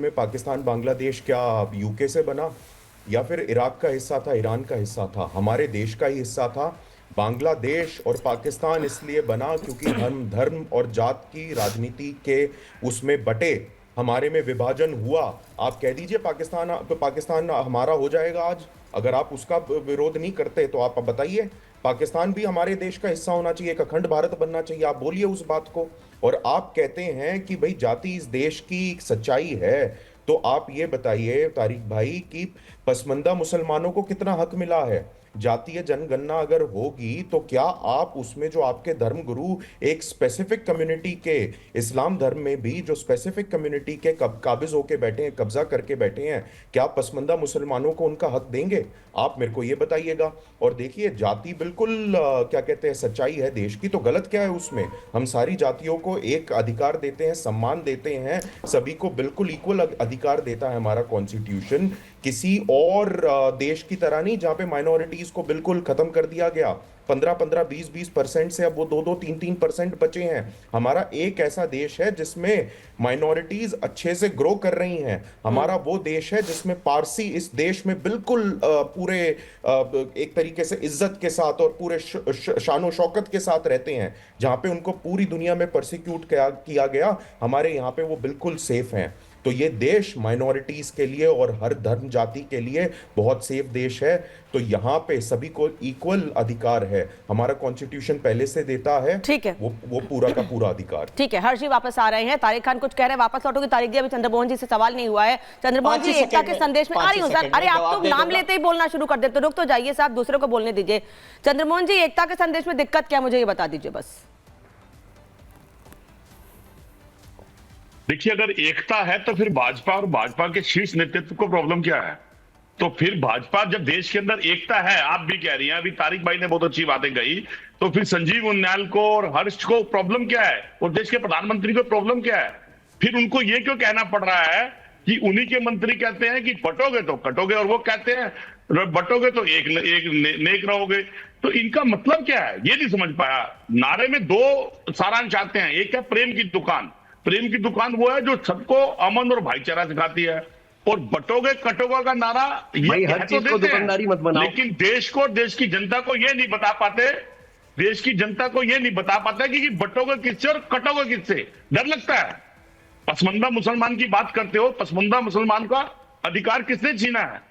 में पाकिस्तान बांग्लादेश क्या यूके से बना, या फिर इराक का हिस्सा था, ईरान का हिस्सा था? हमारे देश का ही हिस्सा था। बांग्लादेश और पाकिस्तान इसलिए बना क्योंकि धर्म धर्म और जात की राजनीति के उसमें बटे, हमारे में विभाजन हुआ। आप कह दीजिए पाकिस्तान, तो पाकिस्तान हमारा हो जाएगा आज। अगर आप उसका विरोध नहीं करते तो आप बताइए, पाकिस्तान भी हमारे देश का हिस्सा होना चाहिए, एक अखंड भारत बनना चाहिए। आप बोलिए उस बात को। और आप कहते हैं कि भाई जाति इस देश की एक सच्चाई है, तो आप ये बताइए तारिक भाई कि पसमानदा मुसलमानों को कितना हक मिला है? जातीय जनगणना अगर होगी तो क्या आप उसमें जो आपके धर्म गुरु एक स्पेसिफिक कम्युनिटी के, इस्लाम धर्म में भी जो स्पेसिफिक कम्युनिटी के काबिज होके बैठे हैं, कब्जा करके बैठे हैं, क्या पसमानदा मुसलमानों को उनका हक देंगे? आप मेरे को ये बताइएगा। और देखिए जाति बिल्कुल क्या कहते हैं सच्चाई है देश की, तो गलत क्या है उसमें? हम सारी जातियों को एक अधिकार देते हैं, सम्मान देते हैं, सभी को बिल्कुल इक्वल अधिकार देता है हमारा कॉन्स्टिट्यूशन। किसी और देश की तरह नहीं जहां पे माइनॉरिटीज को बिल्कुल खत्म कर दिया गया। 15-15, 20-20% से अब वो 2-2, 3-3% बचे हैं। हमारा एक ऐसा देश है जिसमें माइनॉरिटीज अच्छे से ग्रो कर रही हैं। हमारा वो देश है जिसमें पारसी इस देश में बिल्कुल पूरे एक तरीके से इज्जत के साथ और पूरे शानो शौकत के साथ रहते हैं। जहां पे उनको पूरी दुनिया में परसिक्यूट किया गया, हमारे यहाँ पे वो बिल्कुल सेफ हैं। तो ये देश माइनॉरिटीज के लिए और हर धर्म जाति के लिए बहुत सेफ देश है। तो यहाँ पे सभी को इक्वल अधिकार है, हमारा कॉन्स्टिट्यूशन पहले से देता है। ठीक है, वो पूरा का पूरा अधिकार। ठीक है, हर्ष जी वापस आ रहे हैं। तारिक खान कुछ कह रहे हैं, वापस लौटोगे तारिक जी? अभी चंद्रमोहन जी से सवाल नहीं हुआ है। चंद्रमोहन जी एकता के संदेश में आ रही हूँ सर। अरे आप तो नाम लेते ही बोलना शुरू कर देते, रुक तो जाइए साहब, दूसरे को बोलने दीजिए। चंद्रमोहन जी एकता के संदेश में दिक्कत क्या, मुझे ये बता दीजिए बस। देखिए, अगर एकता है तो फिर भाजपा और भाजपा के शीर्ष नेतृत्व को प्रॉब्लम क्या है? तो फिर भाजपा, जब देश के अंदर एकता है, आप भी कह रही हैं, अभी तारिक भाई ने बहुत अच्छी बातें कही, तो फिर संजीव उनियाल को और हर्ष को प्रॉब्लम क्या है, और देश के प्रधानमंत्री को प्रॉब्लम क्या है? फिर उनको ये क्यों कहना पड़ रहा है कि उन्हीं के मंत्री कहते हैं कि बटोगे तो कटोगे, और वो कहते हैं बटोगे तो एक नेक रहोगे? तो इनका मतलब क्या है, ये नहीं समझ पाया। नारे में दो सारांश आते हैं। एक है प्रेम की दुकान। प्रेम की दुकान वो है जो सबको अमन और भाईचारा सिखाती है, और बटोगे कटोगे का नारा ये हर चीज को दुकानदारी मत बनाओ। लेकिन देश को, देश की जनता को ये नहीं बता पाते, देश की जनता को ये नहीं बता पाते कि बटोगे किससे और कटोगे किससे। डर लगता है। पसमानदा मुसलमान की बात करते हो, पसमानदा मुसलमान का अधिकार किसने छीना है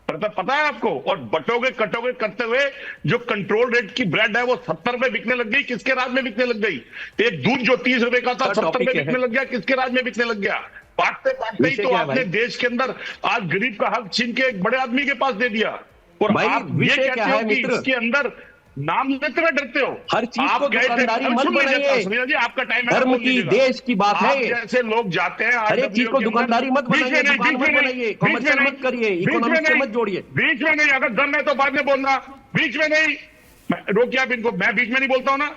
पता है आपको? और बटोगे कटोगे करते हुए जो कंट्रोल रेट की ब्रेड है वो 70 में बिकने लग गई, किसके राज में बिकने लग गई? एक दूध जो 30 रुपए का था 70 में बिकने लग गया, किसके राज में बिकने लग गया? बांटते बांटते ही तो आपने देश के अंदर आज गरीब का हक छीन के एक बड़े आदमी के पास दे दिया। और आप ये कहते हो कि इसके अंदर नाम लेते हुए डरते हो। हर चीज को दुकानदारी मत बनाइए। जी, आपका टाइम है, धर्म की, देश की बात है। जैसे लोग जाते हैं, हर एक चीज को दुकानदारी मत बनाइए, दुकान मत बनाइए, कमर्शियल मत करिए, इकोनॉमिक से मत जोड़िए। बीच में नहीं, अगर दम है तो बाद में बोलना, बीच में नहीं। रोकिए आप इनको, मैं बीच में नहीं बोलता हूँ ना।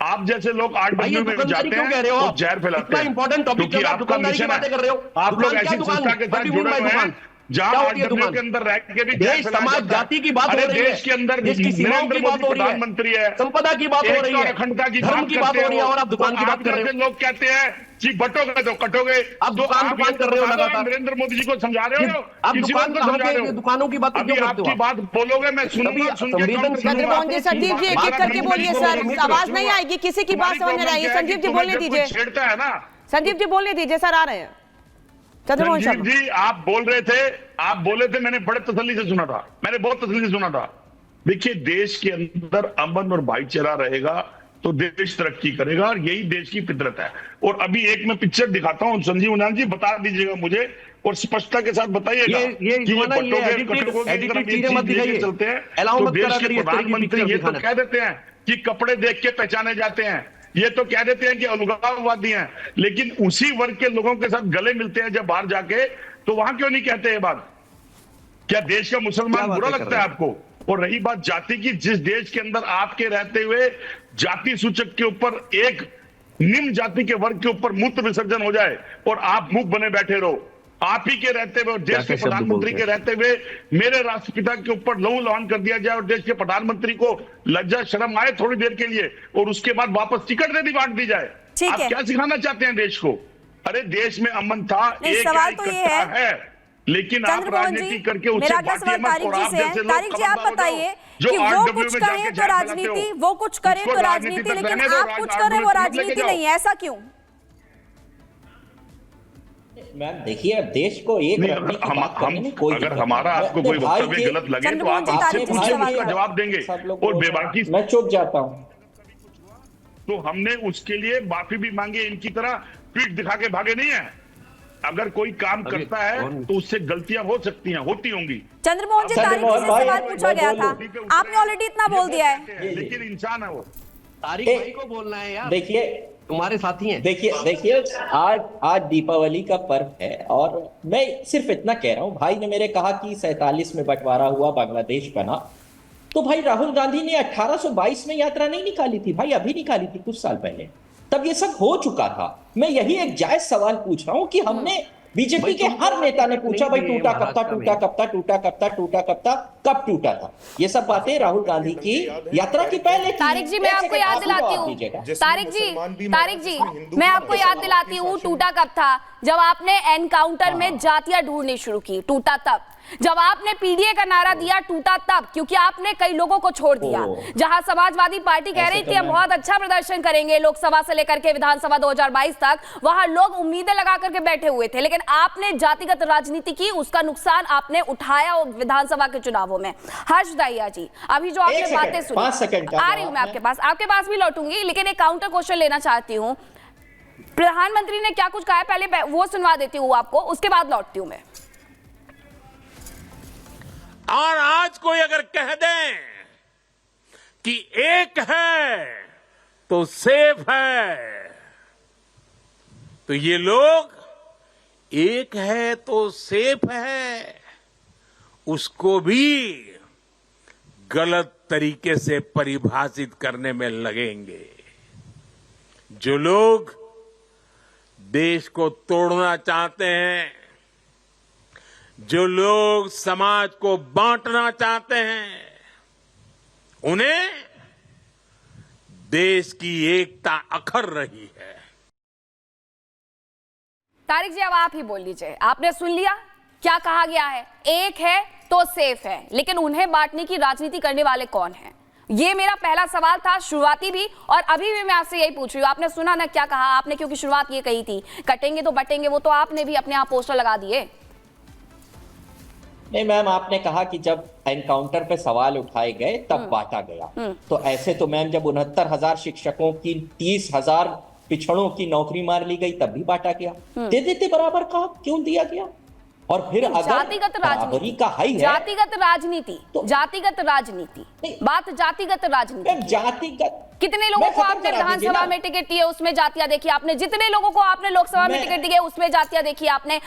आप जैसे लोग आरडब्ल्यू में जाते हैं तो जहर फैलाते हैं। इंपॉर्टेंट टॉपिक क्योंकि आपका मिशन है, आप लोग ऐसी संस्था के साथ जुड़े हुए हैं जहां आरडब्ल्यू के अंदर रह के भी देश समाज जाति की बात हो रही है, देश के अंदर देश की सीमाओं की बात हो रही है, प्रधानमंत्री है, संपदा की बात हो रही है, अखंडता की धर्म की बात हो रही है, और आप दुकान की बात कर रहे हो। लोग कहते हैं कि बटोगे तो कटोगे, आप दुकान कर रहे हो लगातार। नरेंद्र मोदी जी को समझा रहे हो, आप दुकान को समझा रहे हो, दुकानों की बात क्यों करते हो? आपकी बात बोलोगे, मैं सुनूंगा, सुन के चंद्रमोहन जी, संजीव जी एक एक करके बोलिए सर, आवाज नहीं आएगी, किसी की बात समझ नहीं आएगी। संजीव जी बोलने दीजिए, छेड़ता है ना, संजीव जी बोलने दीजिए सर, आ रहे हैं चंद्रमोहन संजीव जी। आप बोल रहे थे, आप बोले थे, मैंने बड़े तसल्ली से सुना था, मैंने बहुत तसल्ली से सुना था। देखिए, देश के अंदर अमन और भाईचारा रहेगा तो देश तरक्की करेगा, और यही देश की फितरत है। और अभी एक मैं पिक्चर दिखाता हूँ, संजीव उनियाल जी बता दीजिएगा मुझे, और स्पष्टता के साथ बताइएगा ये कि चलते हैं तो देश के प्रधानमंत्री ये तो कह देते हैं कि कपड़े देख के पहचाने जाते हैं, ये तो कह देते हैं कि अलगाववादी हैं, लेकिन उसी वर्ग के लोगों के साथ गले मिलते हैं जब बाहर जाके, तो वहां क्यों नहीं कहते ये बात? क्या देश का मुसलमान बुरा लगता है आपको? और रही बात जाति की, जिस देश के अंदर आपके रहते हुए जाति सूचक के ऊपर एक निम्न जाति के वर्ग के ऊपर मूत्र विसर्जन हो जाए और आप मुख बने बैठे रहो, आप ही के रहते हुए और देश के प्रधानमंत्री के रहते हुए मेरे राष्ट्रपिता के ऊपर लहू लुहान कर दिया जाए, और देश के प्रधानमंत्री को लज्जा शर्म आए थोड़ी देर के लिए, और उसके बाद वापस टिकट दे दी, बांट दी जाए। आप क्या सिखाना चाहते हैं देश को? अरे देश में अमन था, नहीं, एक सवाल तो ये है, लेकिन आप चंद्रमोहन राजनीति जी, करके उससे मेरा अगला बाकी सवाल मत तारिक और जी आप से है। जैसे लोग तारिक जी आप खबरदार हो बताइए जाओ, जो कि वो RW कुछ में करें जाके तो जहर राजनीति, फैलाते हो। वो कुछ करें उसको तो राजनीति राजनीति, तक लेकिन रहने दो, आप कुछ करें वो मत लेके राजनीति जाओ। नहीं है, ऐसा क्यों? मैम देखिए, अब देश को एक नहीं, रखने की बात करने में कोई अगर दिक्कत हमारा नहीं है। आपको कोई मैं भाई वक्तव्य के- गलत लगे तो चंद्रमोहन आप जी, आपसे तारिक जी पूछे, से उसका सवाल जवाब देंगे। सब लोग और बोल रहे हैं। बेबाकी मैं चुप जाता हूँ। तो हमने उसके लिए माफी भी मांगी, इनकी तरह पीठ दिखा के भागे नहीं है। अगर कोई काम करता है तो उससे गलतियां हो सकती हैं, होती होंगी। चंद्रमोहन जी, तारिक जी से भाई, सवाल पूछा गया था, आपने ऑलरेडी इतना बोल दिया है। लेकिन इंसान है वो। तारिक भाई को बोलना है यार, देखिए तुम्हारे साथी हैं। देखिए आज दीपावली का पर्व है और मैं सिर्फ इतना कह रहा हूँ, भाई ने मेरे कहा कि 47 में बंटवारा हुआ, बांग्लादेश बना, तो भाई राहुल गांधी ने 1822 में यात्रा नहीं निकाली थी भाई, अभी निकाली थी कुछ साल पहले, तब ये सब हो चुका था। मैं यही एक जायज सवाल पूछ रहा हूं कि हमने बीजेपी के हर नेता ने पूछा भाई टूटा कब था, टूटा कब था, टूटा कब था, टूटा कब था, कब टूटा था? ये सब बातें राहुल गांधी की यात्रा की पहले थी। तारिक जी, मैं आपको याद दिलाती हूँ, तारिक जी मैं आपको याद दिलाती हूँ, टूटा कब था? जब आपने एनकाउंटर में जातियां ढूंढनी शुरू की, टूटा तब। जब आपने पीडीए का नारा दिया, टूटा तब, क्योंकि आपने कई लोगों को छोड़ दिया। जहां समाजवादी पार्टी कह रही थी हम बहुत अच्छा प्रदर्शन करेंगे लोकसभा से लेकर के विधानसभा 2022 तक, वहां लोग उम्मीदें लगा करके बैठे हुए थे, लेकिन आपने जातिगत राजनीति की, उसका नुकसान आपने उठाया विधानसभा के चुनावों में। हर्ष दहिया जी, अभी जो आपने बातें सुनी, आ रही हूं मैं आपके पास भी लौटूंगी, लेकिन एक काउंटर क्वेश्चन लेना चाहती हूँ। प्रधानमंत्री ने क्या कुछ कहा है, पहले वो सुनवा देती हूँ आपको, उसके बाद लौटती हूँ मैं। और आज कोई अगर कह दें कि एक है तो सेफ है, तो ये लोग एक है तो सेफ है उसको भी गलत तरीके से परिभाषित करने में लगेंगे। जो लोग देश को तोड़ना चाहते हैं, जो लोग समाज को बांटना चाहते हैं, उन्हें देश की एकता अखर रही है। तारिक जी, अब आप ही बोल लीजिए, आपने सुन लिया क्या कहा गया है? एक है तो सेफ है, लेकिन उन्हें बांटने की राजनीति करने वाले कौन हैं? ये मेरा पहला सवाल था, शुरुआती भी और अभी भी मैं आपसे यही पूछ रही हूँ। आपने सुना ना क्या कहा आपने, क्योंकि शुरुआत ये कही थी कटेंगे तो बटेंगे, वो तो आपने भी अपने आप पोस्टर लगा दिए। नहीं मैम, आपने कहा कि जब एनकाउंटर पे सवाल उठाए गए तब बांटा गया, तो ऐसे तो मैम जब 69,000 शिक्षकों की 30,000 पिछड़ों की नौकरी मार ली गई तब भी बांटा गया। दे देते बराबर का, क्यों दिया गया? और फिर अगर जातिगत बराबरी का हाई है, जातिगत राजनीति, तो जातिगत राजनीति, बात जातिगत राजनीति, जातिगत कितने लोगों को आपने विधानसभा में टिकट दिए उसमें जातियां देखी आपने, जितने लोगों को आपने लोकसभा में टिकट दिए उसमें जातियां देखी आपने।